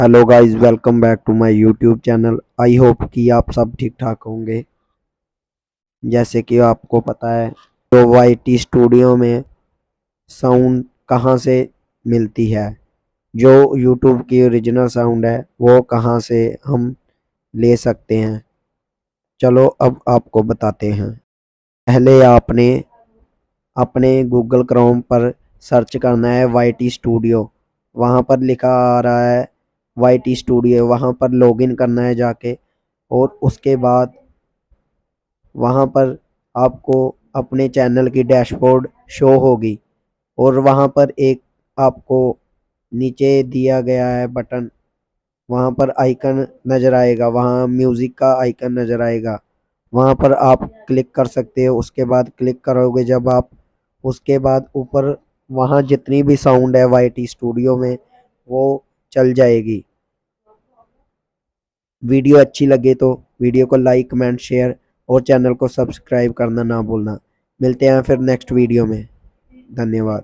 Hello guys, welcome back to my YouTube channel. I hope कि आप सब ठीक ठाक होंगे। जैसे कि आपको पता है, तो वाईटी स्टूडियो में साउंड कहाँ से मिलती है, जो यूट्यूब की ओरिजिनल साउंड है वो कहाँ से हम ले सकते हैं। चलो अब आपको बताते हैं। पहले आपने अपने गूगल क्रोम पर सर्च करना है वाईटी स्टूडियो। वहाँ पर लिखा आ रहा है वाईटी स्टूडियो, वहाँ पर लॉगिन करना है जाके। और उसके बाद वहाँ पर आपको अपने चैनल की डैशबोर्ड शो होगी और वहाँ पर एक आपको नीचे दिया गया है बटन, वहाँ पर आइकन नज़र आएगा, वहाँ म्यूज़िक का आइकन नज़र आएगा, वहाँ पर आप क्लिक कर सकते हो। उसके बाद क्लिक करोगे जब आप, उसके बाद ऊपर वहाँ जितनी भी साउंड है वाईटी स्टूडियो में वो चल जाएगी। वीडियो अच्छी लगे तो वीडियो को लाइक कमेंट शेयर और चैनल को सब्सक्राइब करना ना भूलना। मिलते हैं फिर नेक्स्ट वीडियो में। धन्यवाद।